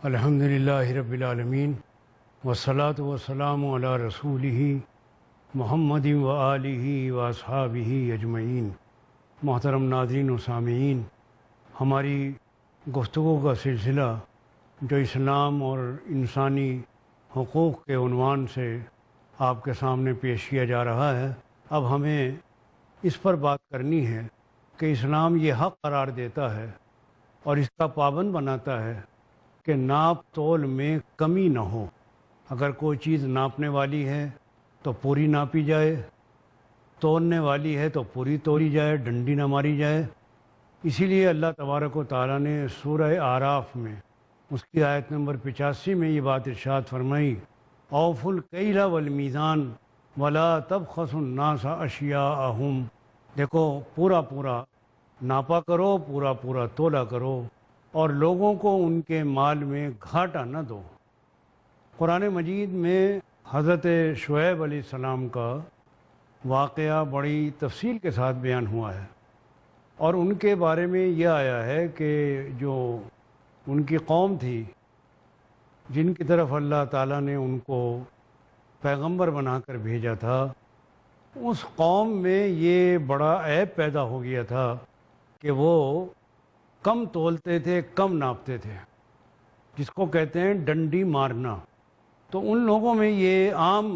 الحمد للہ رب العالمین والصلاة والسلام علی رسولہ محمد و آلہ و اصحابہ اجمعین۔ محترم ناظرین و سامعین، ہماری گفتگو کا سلسلہ جو اسلام اور انسانی حقوق کے عنوان سے آپ کے سامنے پیش کیا جا رہا ہے، اب ہمیں اس پر بات کرنی ہے کہ اسلام یہ حق قرار دیتا ہے اور اس کا پابند بناتا ہے کہ ناپ تول میں کمی نہ ہو۔ اگر کوئی چیز ناپنے والی ہے تو پوری ناپی جائے، تولنے والی ہے تو پوری تولی جائے، ڈنڈی نہ ماری جائے۔ اسی لیے اللہ تبارک و تعالیٰ نے سورہ اعراف میں اس کی آیت نمبر 85 میں یہ بات ارشاد فرمائی، اوفوا الکیل والمیزان ولا تبخسوا الناس اشیاءہم۔ دیکھو، پورا پورا ناپا کرو، پورا پورا تولا کرو اور لوگوں کو ان کے مال میں گھاٹا نہ دو۔ قرآن مجید میں حضرت شعیب علیہ السلام کا واقعہ بڑی تفصیل کے ساتھ بیان ہوا ہے، اور ان کے بارے میں یہ آیا ہے کہ جو ان کی قوم تھی جن کی طرف اللہ تعالیٰ نے ان کو پیغمبر بنا کر بھیجا تھا، اس قوم میں یہ بڑا عیب پیدا ہو گیا تھا کہ وہ کم تولتے تھے، کم ناپتے تھے، جس کو کہتے ہیں ڈنڈی مارنا۔ تو ان لوگوں میں یہ عام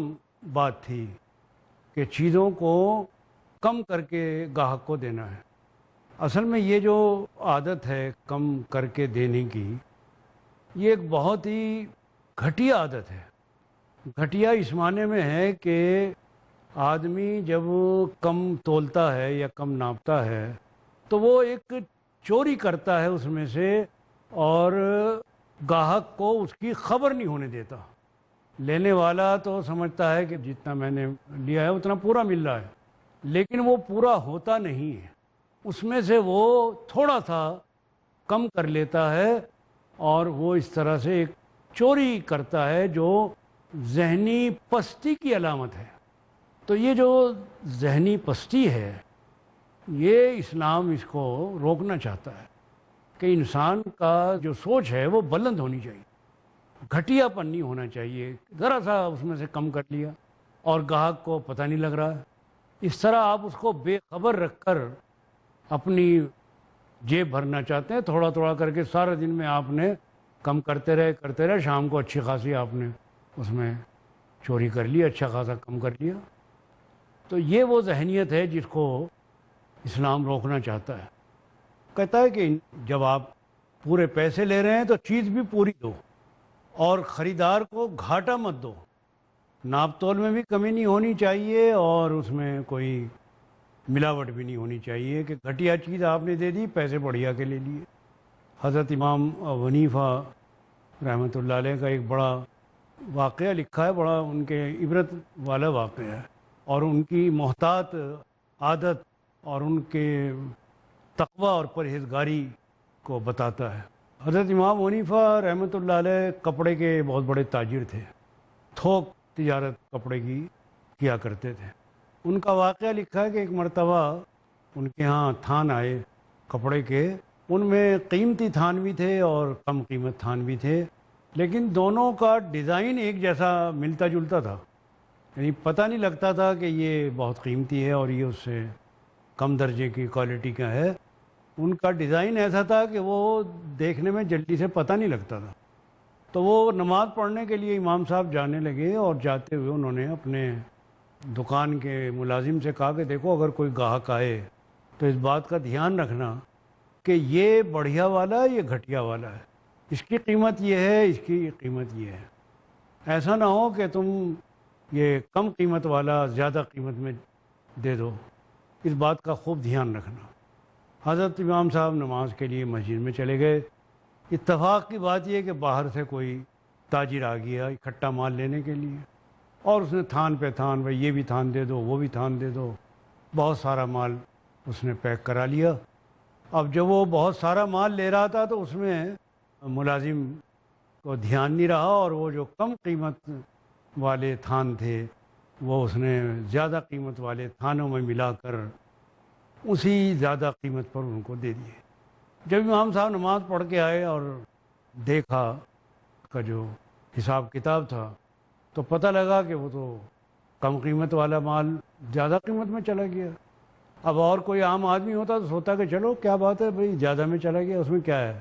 بات تھی کہ چیزوں کو کم کر کے گاہک کو دینا ہے۔ اصل میں یہ جو عادت ہے کم کر کے دینے کی، یہ ایک بہت ہی گھٹیا عادت ہے۔ گھٹیا اس معنی میں ہے کہ آدمی جب کم تولتا ہے یا کم ناپتا ہے تو وہ ایک چوری کرتا ہے اس میں سے، اور گاہک کو اس کی خبر نہیں ہونے دیتا۔ لینے والا تو سمجھتا ہے کہ جتنا میں نے لیا ہے اتنا پورا مل رہا ہے، لیکن وہ پورا ہوتا نہیں ہے۔ اس میں سے وہ تھوڑا سا کم کر لیتا ہے، اور وہ اس طرح سے ایک چوری کرتا ہے جو ذہنی پستی کی علامت ہے۔ تو یہ جو ذہنی پستی ہے، یہ اسلام اس کو روکنا چاہتا ہے کہ انسان کا جو سوچ ہے وہ بلند ہونی چاہیے، گھٹیا پن نہیں ہونا چاہیے۔ ذرا سا اس میں سے کم کر لیا اور گاہک کو پتہ نہیں لگ رہا ہے، اس طرح آپ اس کو بے خبر رکھ کر اپنی جیب بھرنا چاہتے ہیں۔ تھوڑا تھوڑا کر کے سارے دن میں آپ نے کم کرتے رہے، شام کو اچھی خاصی آپ نے اس میں چوری کر لی، اچھا خاصا کم کر لیا۔ تو یہ وہ ذہنیت ہے جس کو اسلام روکنا چاہتا ہے۔ کہتا ہے کہ جب آپ پورے پیسے لے رہے ہیں تو چیز بھی پوری دو، اور خریدار کو گھاٹا مت دو۔ ناپ تول میں بھی کمی نہیں ہونی چاہیے اور اس میں کوئی ملاوٹ بھی نہیں ہونی چاہیے کہ گھٹیا چیز آپ نے دے دی، پیسے بڑھیا کے لے لیے۔ حضرت امام ابو حنیفہ رحمۃ اللہ علیہ کا ایک بڑا واقعہ لکھا ہے، بڑا ان کے عبرت والا واقعہ ہے، اور ان کی محتاط عادت اور ان کے تقوی اور پرہیزگاری کو بتاتا ہے۔ حضرت امام ابو حنیفہ رحمۃ اللہ علیہ کپڑے کے بہت بڑے تاجر تھے، تھوک تجارت کپڑے کی کیا کرتے تھے۔ ان کا واقعہ لکھا ہے کہ ایک مرتبہ ان کے ہاں تھان آئے کپڑے کے، ان میں قیمتی تھان بھی تھے اور کم قیمت تھان بھی تھے، لیکن دونوں کا ڈیزائن ایک جیسا ملتا جلتا تھا، یعنی پتہ نہیں لگتا تھا کہ یہ بہت قیمتی ہے اور یہ اس سے کم درجے کی کوالٹی کا ہے۔ ان کا ڈیزائن ایسا تھا کہ وہ دیکھنے میں جلدی سے پتہ نہیں لگتا تھا۔ تو وہ نماز پڑھنے کے لیے امام صاحب جانے لگے، اور جاتے ہوئے انہوں نے اپنے دکان کے ملازم سے کہا کہ دیکھو، اگر کوئی گاہک آئے تو اس بات کا دھیان رکھنا کہ یہ بڑھیا والا ہے، یہ گھٹیا والا ہے، اس کی قیمت یہ ہے، اس کی قیمت یہ ہے۔ ایسا نہ ہو کہ تم یہ کم قیمت والا زیادہ قیمت میں دے دو، اس بات کا خوب دھیان رکھنا۔ حضرت امام صاحب نماز کے لیے مسجد میں چلے گئے۔ اتفاق کی بات یہ کہ باہر سے کوئی تاجر آ گیا اکٹھا مال لینے کے لیے، اور اس نے تھان پہ تھان، بھائی یہ بھی تھان دے دو، وہ بھی تھان دے دو، بہت سارا مال اس نے پیک کرا لیا۔ اب جب وہ بہت سارا مال لے رہا تھا تو اس میں ملازم کو دھیان نہیں رہا، اور وہ جو کم قیمت والے تھان تھے وہ اس نے زیادہ قیمت والے تھانوں میں ملا کر اسی زیادہ قیمت پر ان کو دے دیے۔ جب امام صاحب نماز پڑھ کے آئے اور دیکھا کا جو حساب کتاب تھا تو پتہ لگا کہ وہ تو کم قیمت والا مال زیادہ قیمت میں چلا گیا۔ اب اور کوئی عام آدمی ہوتا تو سوچتا کہ چلو کیا بات ہے بھائی، زیادہ میں چلا گیا، اس میں کیا ہے،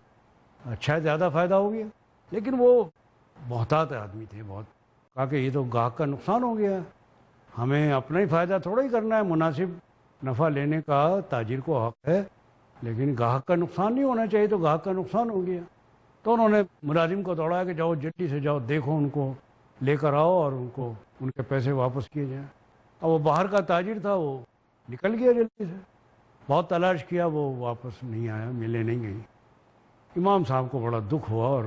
اچھا ہے، زیادہ فائدہ ہو گیا۔ لیکن وہ محتاط آدمی تھے بہت، کہا کہ یہ تو گاہک کا نقصان ہو گیا، ہمیں اپنا ہی فائدہ تھوڑا ہی کرنا ہے، مناسب نفع لینے کا تاجر کو حق ہے، لیکن گاہک کا نقصان نہیں ہونا چاہیے، تو گاہک کا نقصان ہو گیا۔ تو انہوں نے ملازم کو دوڑایا کہ جاؤ جلدی سے جاؤ، دیکھو ان کو لے کر آؤ اور ان کو ان کے پیسے واپس کیے جائیں۔ اب وہ باہر کا تاجر تھا، وہ نکل گیا جلدی سے، بہت تلاش کیا، وہ واپس نہیں آیا، ملے نہیں گئی۔ امام صاحب کو بڑا دکھ ہوا اور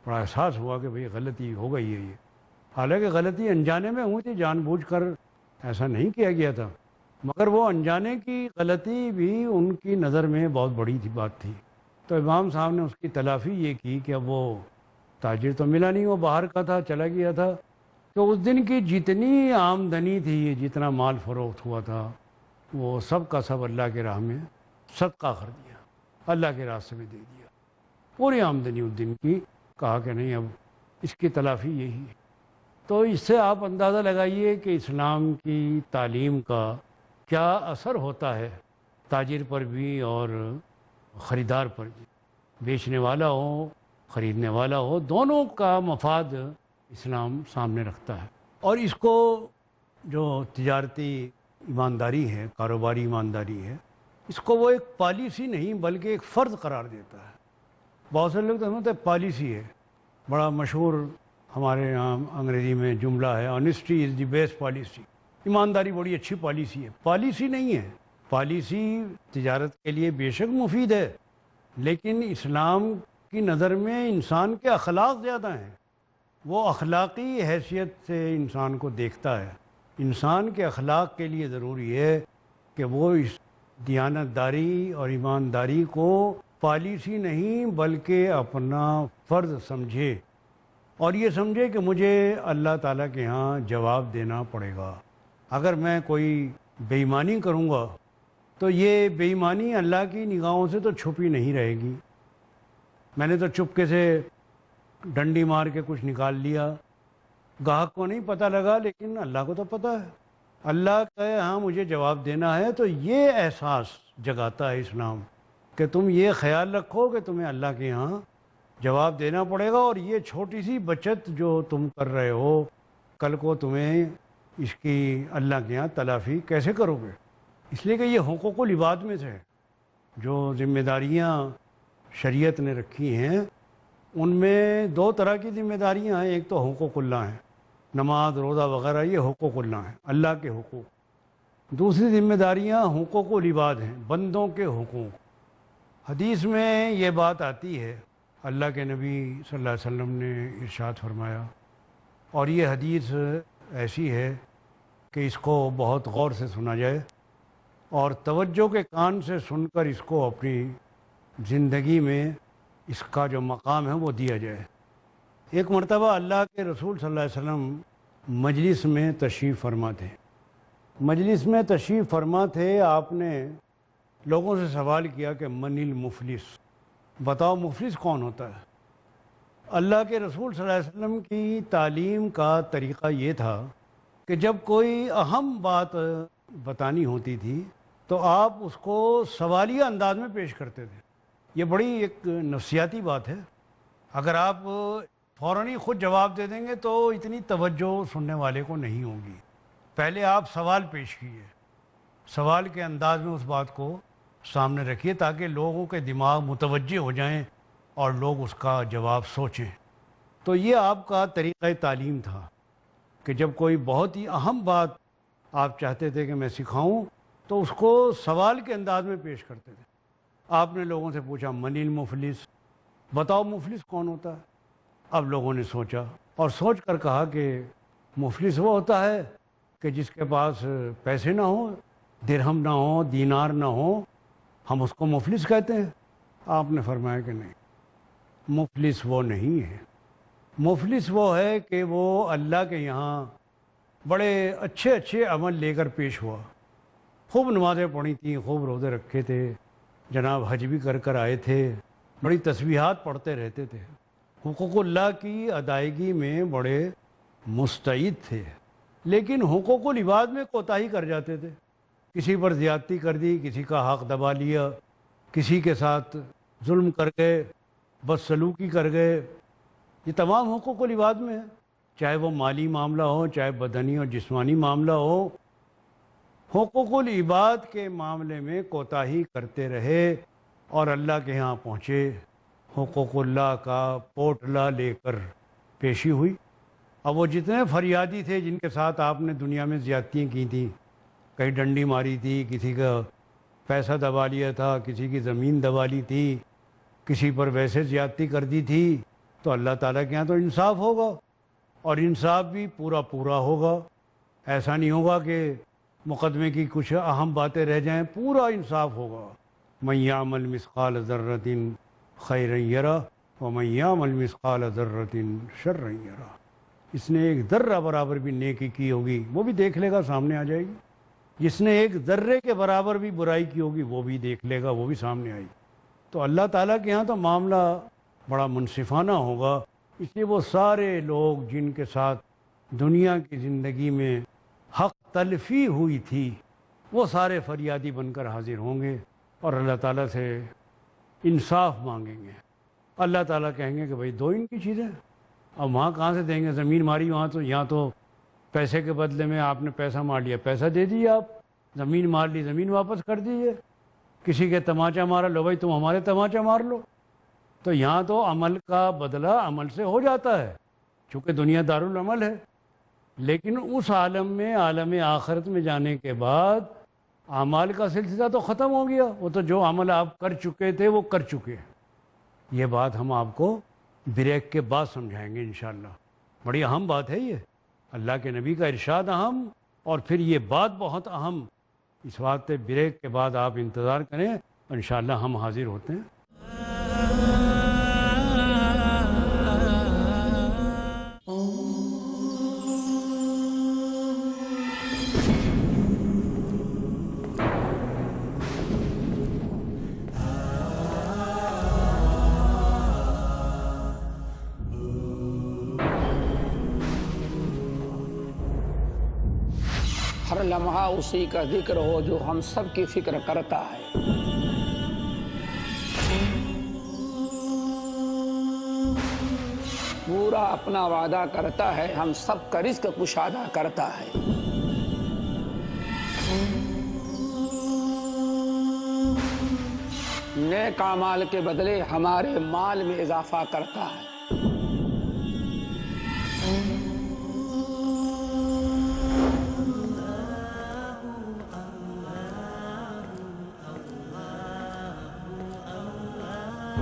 بڑا احساس ہوا کہ بھئی غلطی ہو گئی ہے یہ، حالانکہ غلطی انجانے میں ہوئی تھی، جان بوجھ کر ایسا نہیں کیا گیا تھا، مگر وہ انجانے کی غلطی بھی ان کی نظر میں بہت بڑی تھی بات تھی۔ تو امام صاحب نے اس کی تلافی یہ کی کہ اب وہ تاجر تو ملا نہیں، وہ باہر کا تھا، چلا گیا تھا، تو اس دن کی جتنی آمدنی تھی، جتنا مال فروخت ہوا تھا، وہ سب کا سب اللہ کے راہ میں صدقہ کر دیا، اللہ کے راستے میں دے دیا، پوری آمدنی اس دن کی۔ کہا کہ نہیں، اب اس کی تلافی یہی ہے۔ تو اس سے آپ اندازہ لگائیے کہ اسلام کی تعلیم کا کیا اثر ہوتا ہے تاجر پر بھی اور خریدار پر بھی، بیچنے والا ہو خریدنے والا ہو، دونوں کا مفاد اسلام سامنے رکھتا ہے۔ اور اس کو جو تجارتی ایمانداری ہے، کاروباری ایمانداری ہے، اس کو وہ ایک پالیسی نہیں بلکہ ایک فرض قرار دیتا ہے۔ بہت سے لوگ تو سمجھتے ہیں پالیسی ہے، بڑا مشہور ہمارے یہاں انگریزی میں جملہ ہے، honesty is the best policy, ایمانداری بڑی اچھی پالیسی ہے۔ پالیسی نہیں ہے، پالیسی تجارت کے لیے بے شک مفید ہے، لیکن اسلام کی نظر میں انسان کے اخلاق زیادہ ہیں، وہ اخلاقی حیثیت سے انسان کو دیکھتا ہے۔ انسان کے اخلاق کے لیے ضروری ہے کہ وہ اس دیانت داری اور ایمانداری کو پالیسی نہیں بلکہ اپنا فرض سمجھے، اور یہ سمجھے کہ مجھے اللہ تعالیٰ کے ہاں جواب دینا پڑے گا۔ اگر میں کوئی بے ایمانی کروں گا تو یہ بے ایمانی اللہ کی نگاہوں سے تو چھپی نہیں رہے گی۔ میں نے تو چپکے سے ڈنڈی مار کے کچھ نکال لیا، گاہک کو نہیں پتہ لگا، لیکن اللہ کو تو پتہ ہے، اللہ کے ہاں مجھے جواب دینا ہے۔ تو یہ احساس جگاتا ہے اسلام کہ تم یہ خیال رکھو کہ تمہیں اللہ کے ہاں جواب دینا پڑے گا، اور یہ چھوٹی سی بچت جو تم کر رہے ہو، کل کو تمہیں اس کی اللہ کے ہاں تلافی کیسے کرو گے؟ اس لیے کہ یہ حقوق العباد میں سے ہے، جو ذمہ داریاں شریعت نے رکھی ہیں، ان میں دو طرح کی ذمہ داریاں ہیں، ایک تو حقوق اللہ ہیں، نماز روزہ وغیرہ، یہ حقوق اللہ ہیں، اللہ کے حقوق۔ دوسری ذمہ داریاں حقوق العباد ہیں، بندوں کے حقوق۔ حدیث میں یہ بات آتی ہے، اللہ کے نبی صلی اللہ علیہ وسلم نے ارشاد فرمایا، اور یہ حدیث ایسی ہے کہ اس کو بہت غور سے سنا جائے اور توجہ کے کان سے سن کر اس کو اپنی زندگی میں اس کا جو مقام ہے وہ دیا جائے۔ ایک مرتبہ اللہ کے رسول صلی اللہ علیہ وسلم مجلس میں تشریف فرما تھے، مجلس میں تشریف فرما تھے، آپ نے لوگوں سے سوال کیا کہ من المفلس، بتاؤ مفلس کون ہوتا ہے؟ اللہ کے رسول صلی اللہ علیہ وسلم کی تعلیم کا طریقہ یہ تھا کہ جب کوئی اہم بات بتانی ہوتی تھی تو آپ اس کو سوالیہ انداز میں پیش کرتے تھے۔ یہ بڑی ایک نفسیاتی بات ہے، اگر آپ فوراً ہی خود جواب دے دیں گے تو اتنی توجہ سننے والے کو نہیں ہوگی۔ پہلے آپ سوال پیش کیجیے، سوال کے انداز میں اس بات کو سامنے رکھیے تاکہ لوگوں کے دماغ متوجہ ہو جائیں اور لوگ اس کا جواب سوچیں۔ تو یہ آپ کا طریقہ تعلیم تھا کہ جب کوئی بہت ہی اہم بات آپ چاہتے تھے کہ میں سکھاؤں تو اس کو سوال کے انداز میں پیش کرتے تھے۔ آپ نے لوگوں سے پوچھا من المفلس، بتاؤ مفلس کون ہوتا ہے؟ اب لوگوں نے سوچا اور سوچ کر کہا کہ مفلس وہ ہوتا ہے کہ جس کے پاس پیسے نہ ہوں، درہم نہ ہو، دینار نہ ہو، ہم اس کو مفلس کہتے ہیں۔ آپ نے فرمایا کہ نہیں، مفلس وہ نہیں ہے، مفلس وہ ہے کہ وہ اللہ کے یہاں بڑے اچھے اچھے عمل لے کر پیش ہوا، خوب نمازیں پڑھی تھیں، خوب روزے رکھے تھے، جناب حج بھی کر آئے تھے، بڑی تسبیحات پڑھتے رہتے تھے، حقوق اللہ کی ادائیگی میں بڑے مستعد تھے، لیکن حقوق العباد میں کوتاہی کر جاتے تھے۔ کسی پر زیادتی کر دی، کسی کا حق دبا لیا، کسی کے ساتھ ظلم کر گئے، بدسلوکی کر گئے۔ یہ تمام حقوق العباد میں ہے، چاہے وہ مالی معاملہ ہو، چاہے بدنی اور جسمانی معاملہ ہو۔ حقوق العباد کے معاملے میں کوتاہی کرتے رہے اور اللہ کے ہاں پہنچے۔ حقوق اللہ کا پوٹلا لے کر پیشی ہوئی۔ اب وہ جتنے فریادی تھے جن کے ساتھ آپ نے دنیا میں زیادتیاں کی تھیں، کہیں ڈنڈی ماری تھی، کسی کا پیسہ دبا لیا تھا، کسی کی زمین دبا لی تھی، کسی پر ویسے زیادتی کر دی تھی، تو اللہ تعالیٰ کے یہاں تو انصاف ہوگا، اور انصاف بھی پورا پورا ہوگا۔ ایسا نہیں ہوگا کہ مقدمے کی کچھ اہم باتیں رہ جائیں، پورا انصاف ہوگا۔ من یعمل مثقال ذرۃ خیرا یرہ ومن یعمل مثقال ذرۃ شرا یرہ۔ اس نے ایک ذرہ برابر بھی نیکی کی ہوگی وہ بھی دیکھ لے گا، سامنے آ جائے گی۔ جس نے ایک ذرے کے برابر بھی برائی کی ہوگی وہ بھی دیکھ لے گا، وہ بھی سامنے آئے گی۔ تو اللہ تعالیٰ کے ہاں تو معاملہ بڑا منصفانہ ہوگا۔ اس لیے وہ سارے لوگ جن کے ساتھ دنیا کی زندگی میں حق تلفی ہوئی تھی، وہ سارے فریادی بن کر حاضر ہوں گے اور اللہ تعالیٰ سے انصاف مانگیں گے۔ اللہ تعالیٰ کہیں گے کہ بھائی دو ان کی چیزیں، اب وہاں کہاں سے دیں گے؟ زمین ماری وہاں تو، یہاں تو پیسے کے بدلے میں آپ نے پیسہ مار لیا، پیسہ دے دیے آپ، زمین مار لی، زمین واپس کر دیجیے۔ کسی کے تماچا مارا، لو بھائی تم ہمارے تماچا مار لو۔ تو یہاں تو عمل کا بدلہ عمل سے ہو جاتا ہے، چونکہ دنیا دارالعمل ہے۔ لیکن اس عالم میں، عالم آخرت میں جانے کے بعد اعمال کا سلسلہ تو ختم ہو گیا، وہ تو جو عمل آپ کر چکے تھے وہ کر چکے۔ یہ بات ہم آپ کو بریک کے بعد سمجھائیں گے انشاءاللہ۔ بڑی اہم بات ہے یہ، اللہ کے نبی کا ارشاد اہم، اور پھر یہ بات بہت اہم۔ اس بات پہ بریک کے بعد آپ انتظار کریں، انشاءاللہ ہم حاضر ہوتے ہیں۔ ہر لمحہ اسی کا ذکر ہو جو ہم سب کی فکر کرتا ہے۔ پورا اپنا وعدہ کرتا ہے، ہم سب کا رزق کشادہ کرتا ہے۔ نیک اعمال کے بدلے ہمارے مال میں اضافہ کرتا ہے۔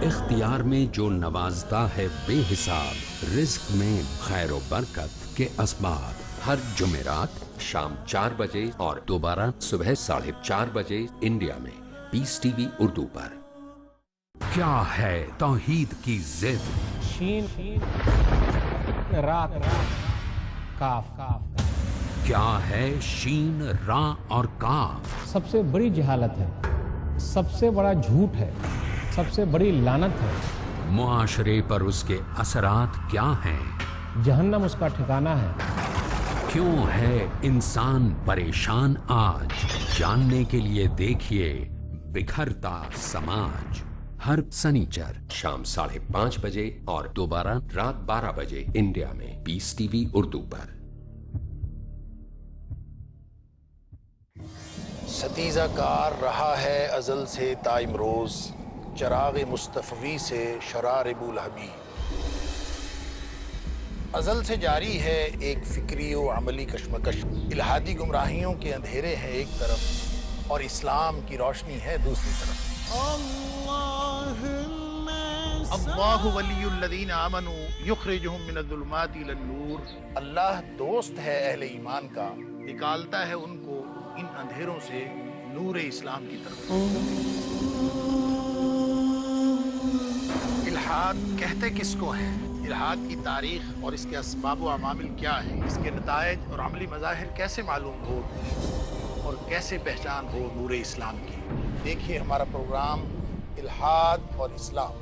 اختیار میں جو نوازتا ہے بے حساب، رزق میں خیر و برکت کے اسباب۔ ہر جمعرات شام 4 بجے اور دوبارہ صبح 4:30 بجے انڈیا میں پیس ٹی وی اردو پر۔ کیا ہے توحید کی ضد؟ شین رات کاف۔ کیا ہے شین را اور کاف؟ سب سے بڑی جہالت ہے، سب سے بڑا جھوٹ ہے، سب سے بڑی لعنت ہے۔ معاشرے پر اس کے اثرات کیا ہیں؟ جہنم اس کا ٹھکانہ ہے۔ کیوں ہے انسان پریشان آج؟ جاننے کے لیے دیکھیے بکھرتا سماج، ہر سنیچر شام 5:30 بجے اور دوبارہ رات 12 بجے انڈیا میں پیس ٹی وی اردو پر۔ ستیزہ کار رہا ہے ازل سے تا امروز، چراغ مصطفی سے شرار بولہبی۔ ازل سے جاری ہے ایک فکری و عملی کشمکش، الہادی گمراہیوں کے اندھیرے ہیں ایک طرف اور اسلام کی روشنی ہے دوسری طرف۔ اللہ ولی الذین آمنوا یخرجہم من الظلمات الی النور، اللہ دوست ہے اہل ایمان کا، نکالتا ہے ان کو ان اندھیروں سے نور اسلام کی طرف۔ الحاد کہتے کس کو ہے؟ الحاد کی تاریخ اور اس کے اسباب و عوامل کیا ہیں، اس کے نتائج اور عملی مظاہر کیسے معلوم ہو اور کیسے پہچان ہو نور اسلام کی؟ دیکھیے ہمارا پروگرام الحاد اور اسلام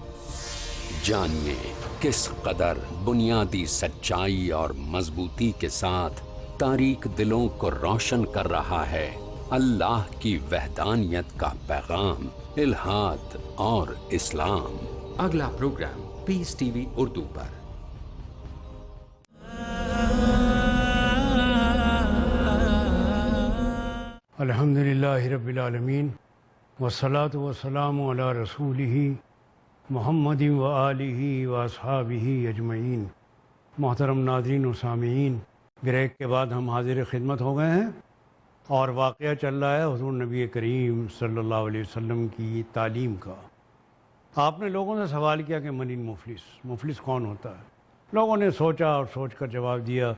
جانیے کس قدر بنیادی سچائی اور مضبوطی کے ساتھ تاریک دلوں کو روشن کر رہا ہے اللہ کی وحدانیت کا پیغام، الہاد اور اسلام۔ اگلا پروگرام پیس ٹی وی اردو پر۔ الحمدللہ رب العالمین والصلاة والسلام علی رسولہ محمد و آلہ و اصحابہ اجمعین۔ محترم ناظرین و سامعین، بریک کے بعد ہم حاضر خدمت ہو گئے ہیں اور واقعہ چل رہا ہے حضور نبی کریم صلی اللہ علیہ وسلم کی تعلیم کا۔ آپ نے لوگوں سے سوال کیا کہ من مفلس کون ہوتا ہے؟ لوگوں نے سوچا اور سوچ کر جواب دیا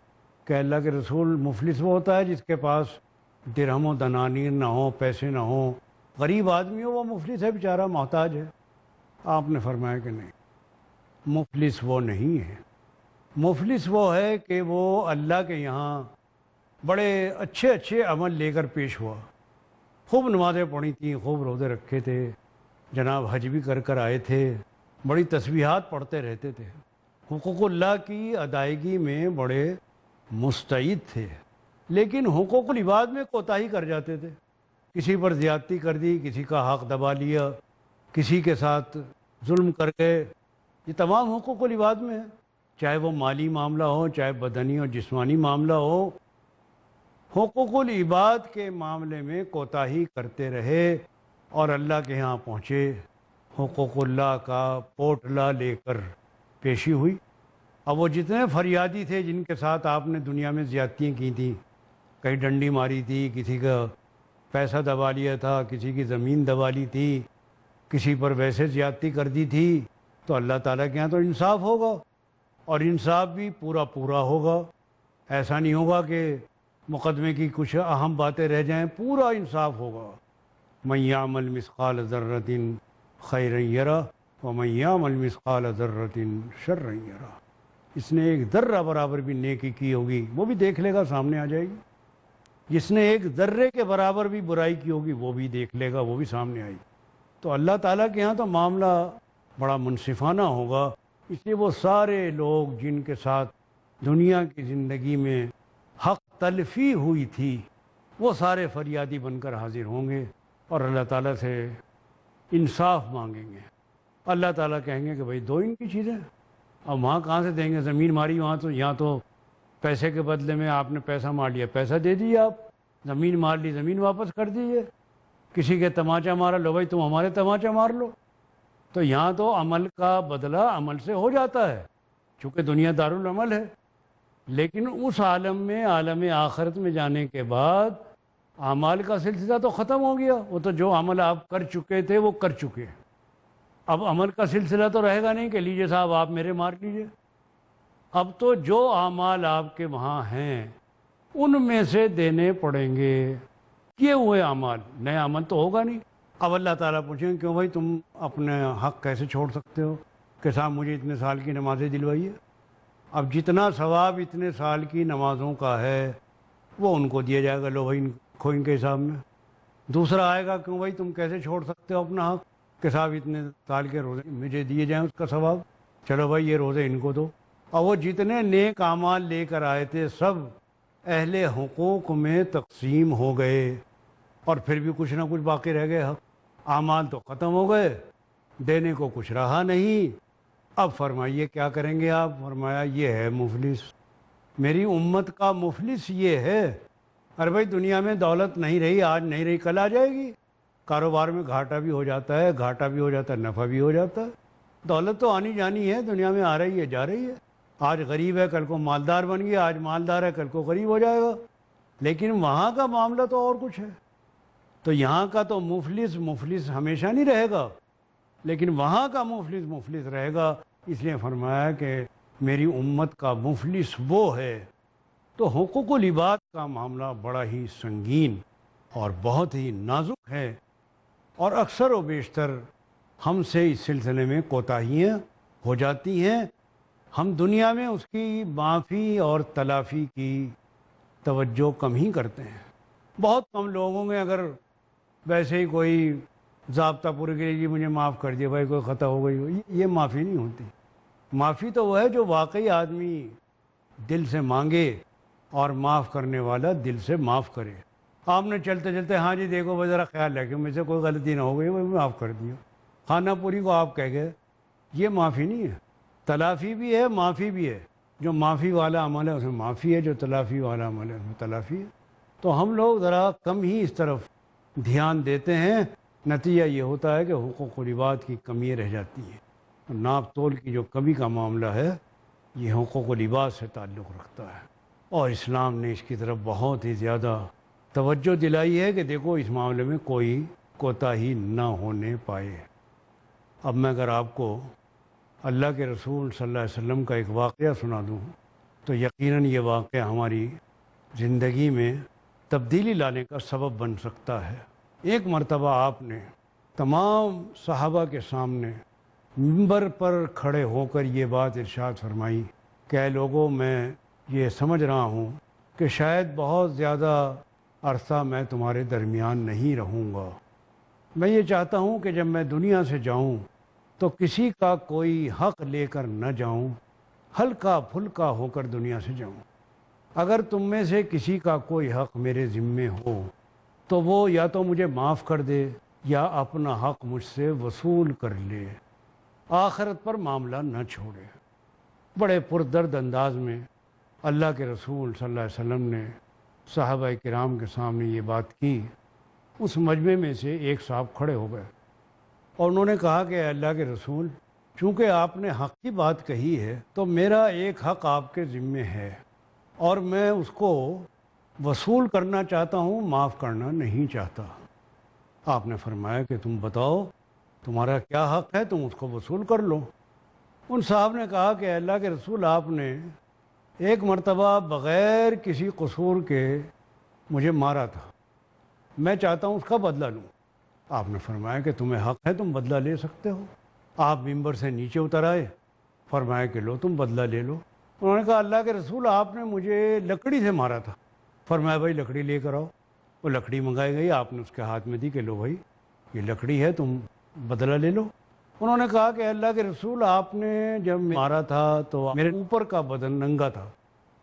کہ اللہ کے رسول، مفلس وہ ہوتا ہے جس کے پاس درہم و دنانیر نہ ہو، پیسے نہ ہوں، غریب آدمی ہو، وہ مفلس ہے، بیچارہ محتاج ہے۔ آپ نے فرمایا کہ نہیں، مفلس وہ نہیں ہے۔ مفلس وہ ہے کہ وہ اللہ کے یہاں بڑے اچھے عمل لے کر پیش ہوا، خوب نمازیں پڑھی تھیں، خوب روزے رکھے تھے، جناب حج بھی کر آئے تھے، بڑی تسبیحات پڑھتے رہتے تھے، حقوق اللہ کی ادائیگی میں بڑے مستعد تھے، لیکن حقوق العباد میں کوتاہی کر جاتے تھے۔ کسی پر زیادتی کر دی، کسی کا حق دبا لیا، کسی کے ساتھ ظلم کر کے، یہ تمام حقوق العباد میں ہے، چاہے وہ مالی معاملہ ہو، چاہے بدنی اور جسمانی معاملہ ہو۔ حقوق العباد کے معاملے میں کوتاہی کرتے رہے اور اللہ کے ہاں پہنچے، حقوق اللہ کا پوٹلا لے کر پیشی ہوئی۔ اب وہ جتنے فریادی تھے جن کے ساتھ آپ نے دنیا میں زیادتیاں کی تھیں، کہیں ڈنڈی ماری تھی، کسی کا پیسہ دبا لیا تھا، کسی کی زمین دبا لی تھی، کسی پر ویسے زیادتی کر دی تھی، تو اللہ تعالیٰ کے یہاں تو انصاف ہوگا، اور انصاف بھی پورا ہوگا۔ ایسا نہیں ہوگا کہ مقدمے کی کچھ اہم باتیں رہ جائیں، پورا انصاف ہوگا۔ من یعمل مثقال ذرۃ خیرا یرہ ومن یعمل مثقال ذرۃ شرا یرہ۔ اس نے ایک ذرہ برابر بھی نیکی کی ہوگی وہ بھی دیکھ لے گا، سامنے آ جائے گی۔ جس نے ایک ذرے کے برابر بھی برائی کی ہوگی وہ بھی دیکھ لے گا، وہ بھی سامنے آئے گی۔ تو اللہ تعالیٰ کے ہاں تو معاملہ بڑا منصفانہ ہوگا، اس لیے وہ سارے لوگ جن کے ساتھ دنیا کی زندگی میں حق تلفی ہوئی تھی، وہ سارے فریادی بن کر حاضر ہوں گے اور اللہ تعالیٰ سے انصاف مانگیں گے۔ اللہ تعالیٰ کہیں گے کہ بھائی دو ان کی چیزیں، اب وہاں کہاں سے دیں گے؟ زمین ماری وہاں تو، یہاں تو پیسے کے بدلے میں آپ نے پیسہ مار لیا، پیسہ دے دیجیے، آپ زمین مار لی، زمین واپس کر دیجیے۔ کسی کے تماچا مارا، لو بھائی تم ہمارے تماچا مار لو۔ تو یہاں تو عمل کا بدلہ عمل سے ہو جاتا ہے، چونکہ دنیا دارالعمل ہے، لیکن اس عالم میں، عالم آخرت میں جانے کے بعد اعمال کا سلسلہ تو ختم ہو گیا۔ وہ تو جو عمل آپ کر چکے تھے وہ کر چکے، اب عمل کا سلسلہ تو رہے گا نہیں کہ لیجئے صاحب آپ میرے مار لیجئے۔ اب تو جو اعمال آپ کے وہاں ہیں ان میں سے دینے پڑیں گے، کیے ہوئے اعمال، نئے عمل تو ہوگا نہیں۔ اب اللہ تعالیٰ پوچھیں کیوں بھائی تم اپنے حق کیسے چھوڑ سکتے ہو کہ صاحب مجھے اتنے سال کی نمازیں دلوائیے۔ اب جتنا ثواب اتنے سال کی نمازوں کا ہے وہ ان کو دیا جائے گا، لو بھائی ان کے حساب میں۔ دوسرا آئے گا کیوں بھائی تم کیسے چھوڑ سکتے ہو اپنا حق کہ صاحب اتنے سال کے روزے مجھے دیے جائیں اس کا ثواب، چلو بھائی یہ روزے ان کو دو۔ اور وہ جتنے نیک اعمال لے کر آئے تھے سب اہل حقوق میں تقسیم ہو گئے، اور پھر بھی کچھ نہ کچھ باقی رہ گئے حق، اعمال تو ختم ہو گئے، دینے کو کچھ رہا نہیں۔ اب فرمائیے کیا کریں گے آپ؟ فرمایا یہ ہے مفلس، میری امت کا مفلس یہ ہے۔ ارے بھائی دنیا میں دولت نہیں رہی، آج نہیں رہی کل آ جائے گی، کاروبار میں گھاٹا بھی ہو جاتا ہے، گھاٹا بھی ہو جاتا ہے، نفع بھی ہو جاتا ہے، دولت تو آنی جانی ہے، دنیا میں آ رہی ہے جا رہی ہے، آج غریب ہے کل کو مالدار بن گیا، آج مالدار ہے کل کو غریب ہو جائے گا، لیکن وہاں کا معاملہ تو اور کچھ ہے۔ تو یہاں کا تو مفلس ہمیشہ نہیں رہے گا، لیکن وہاں کا مفلس رہے گا۔ اس لیے فرمایا کہ میری امت کا مفلس وہ ہے۔ تو حقوق العباد کا معاملہ بڑا ہی سنگین اور بہت ہی نازک ہے، اور اکثر و بیشتر ہم سے اس سلسلے میں کوتاہیاں ہو جاتی ہیں۔ ہم دنیا میں اس کی معافی اور تلافی کی توجہ کم ہی کرتے ہیں۔ بہت کم لوگوں میں اگر ویسے ہی کوئی ضابطہ پورے کے لیے جی مجھے معاف کر دیا بھائی کوئی خطا ہو گئی ہو، یہ معافی نہیں ہوتی۔ معافی تو وہ ہے جو واقعی آدمی دل سے مانگے اور معاف کرنے والا دل سے معاف کرے۔ آپ نے چلتے چلتے ہاں جی دیکھو وہ ذرا خیال رکھیں مجھ سے کوئی غلطی نہ ہو گئی، وہ معاف کر دیا، خانہ پوری کو آپ کہہ گئے، یہ معافی نہیں ہے۔ تلافی بھی ہے، معافی بھی ہے۔ جو معافی والا عمل ہے اس میں معافی ہے، جو تلافی والا عمل ہے اس میں تلافی ہے۔ تو ہم لوگ ذرا کم ہی اس طرف دھیان دیتے ہیں، نتیجہ یہ ہوتا ہے کہ حقوق و لباس کی کمی رہ جاتی ہے۔ ناپ تول کی جو کمی کا معاملہ ہے یہ حقوق و لباس سے تعلق رکھتا ہے، اور اسلام نے اس کی طرف بہت ہی زیادہ توجہ دلائی ہے کہ دیکھو اس معاملے میں کوئی کوتاہی نہ ہونے پائے۔ اب میں اگر آپ کو اللہ کے رسول صلی اللہ علیہ وسلم کا ایک واقعہ سنا دوں تو یقیناً یہ واقعہ ہماری زندگی میں تبدیلی لانے کا سبب بن سکتا ہے۔ ایک مرتبہ آپ نے تمام صحابہ کے سامنے منبر پر کھڑے ہو کر یہ بات ارشاد فرمائی کہ اے لوگوں، میں یہ سمجھ رہا ہوں کہ شاید بہت زیادہ عرصہ میں تمہارے درمیان نہیں رہوں گا۔ میں یہ چاہتا ہوں کہ جب میں دنیا سے جاؤں تو کسی کا کوئی حق لے کر نہ جاؤں، ہلکا پھلکا ہو کر دنیا سے جاؤں۔ اگر تم میں سے کسی کا کوئی حق میرے ذمے ہو تو وہ یا تو مجھے معاف کر دے یا اپنا حق مجھ سے وصول کر لے، آخرت پر معاملہ نہ چھوڑے۔ بڑے پردرد انداز میں اللہ کے رسول صلی اللہ علیہ وسلم نے صحابہ کرام کے سامنے یہ بات کی۔ اس مجمع میں سے ایک صاحب کھڑے ہو گئے اور انہوں نے کہا کہ اللہ کے رسول، چونکہ آپ نے حق کی بات کہی ہے تو میرا ایک حق آپ کے ذمے ہے اور میں اس کو وصول کرنا چاہتا ہوں، معاف کرنا نہیں چاہتا۔ آپ نے فرمایا کہ تم بتاؤ تمہارا کیا حق ہے، تم اس کو وصول کر لو۔ ان صاحب نے کہا کہ اللہ کے رسول، آپ نے ایک مرتبہ بغیر کسی قصور کے مجھے مارا تھا، میں چاہتا ہوں اس کا بدلہ لوں۔ آپ نے فرمایا کہ تمہیں حق ہے، تم بدلہ لے سکتے ہو۔ آپ ممبر سے نیچے اتر آئے، فرمایا کہ لو تم بدلہ لے لو۔ انہوں نے کہا اللہ کے رسول، آپ نے مجھے لکڑی سے مارا تھا۔ فرمایا بھائی لکڑی لے کر آؤ۔ وہ لکڑی منگائی گئی، آپ نے اس کے ہاتھ میں دی کہ لو بھائی یہ لکڑی ہے، تم بدلہ لے لو۔ انہوں نے کہا کہ اللہ کے رسول، آپ نے جب مارا تھا تو میرے اوپر کا بدن ننگا تھا،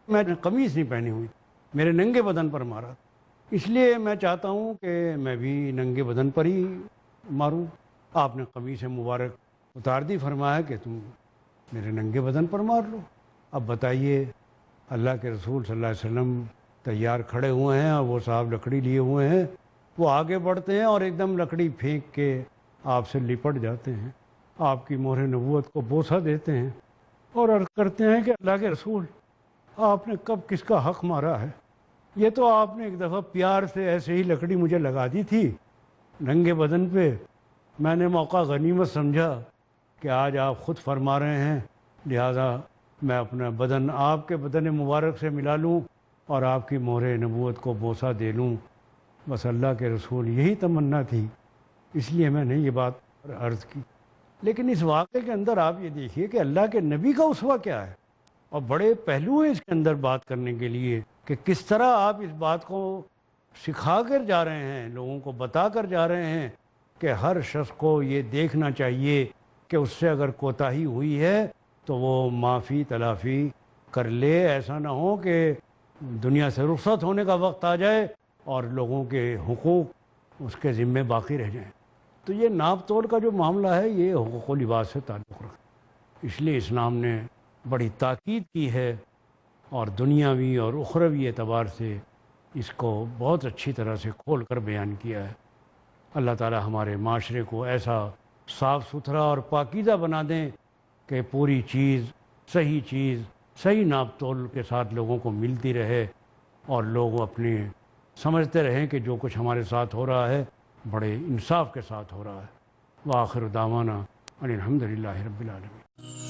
میں نے قمیص نہیں پہنی ہوئی، میرے ننگے بدن پر مارا، اس لیے میں چاہتا ہوں کہ میں بھی ننگے بدن پر ہی ماروں۔ آپ نے قمیص مبارک اتار دی، فرمایا کہ تم میرے ننگے بدن پر مار لو۔ اب بتائیے، اللہ کے رسول صلی اللہ علیہ وسلم تیار کھڑے ہوئے ہیں اور وہ صاحب لکڑی لیے ہوئے ہیں، وہ آگے بڑھتے ہیں اور ایک دم لکڑی پھینک کے آپ سے لپٹ جاتے ہیں، آپ کی مہر نبوت کو بوسہ دیتے ہیں اور عرض کرتے ہیں کہ اللہ کے رسول، آپ نے کب کس کا حق مارا ہے؟ یہ تو آپ نے ایک دفعہ پیار سے ایسے ہی لکڑی مجھے لگا دی تھی ننگے بدن پہ، میں نے موقع غنیمت سمجھا کہ آج آپ خود فرما رہے ہیں، لہذا میں اپنا بدن آپ کے بدن مبارک سے ملا لوں اور آپ کی مہر نبوت کو بوسہ دے لوں۔ بس اللہ کے رسول یہی تمنا تھی، اس لیے میں نے یہ بات عرض کی۔ لیکن اس واقعے کے اندر آپ یہ دیکھیے کہ اللہ کے نبی کا اسوہ کیا ہے، اور بڑے پہلو ہیں اس کے اندر بات کرنے کے لیے کہ کس طرح آپ اس بات کو سکھا کر جا رہے ہیں، لوگوں کو بتا کر جا رہے ہیں کہ ہر شخص کو یہ دیکھنا چاہیے کہ اس سے اگر کوتاہی ہوئی ہے تو وہ معافی تلافی کر لے، ایسا نہ ہو کہ دنیا سے رخصت ہونے کا وقت آ جائے اور لوگوں کے حقوق اس کے ذمے باقی رہ جائیں۔ تو یہ ناپ تول کا جو معاملہ ہے یہ حقوق و لباس سے تعلق رکھتا ہے، اس لیے اسلام نے بڑی تاکید کی ہے اور دنیاوی اور اخروی اعتبار سے اس کو بہت اچھی طرح سے کھول کر بیان کیا ہے۔ اللہ تعالی ہمارے معاشرے کو ایسا صاف ستھرا اور پاکیزہ بنا دیں کہ پوری چیز صحیح ناپ تول کے ساتھ لوگوں کو ملتی رہے اور لوگ اپنے سمجھتے رہیں کہ جو کچھ ہمارے ساتھ ہو رہا ہے بڑے انصاف کے ساتھ ہو رہا ہے۔ وآخر دعوانا ان الحمد للہ رب العالمین۔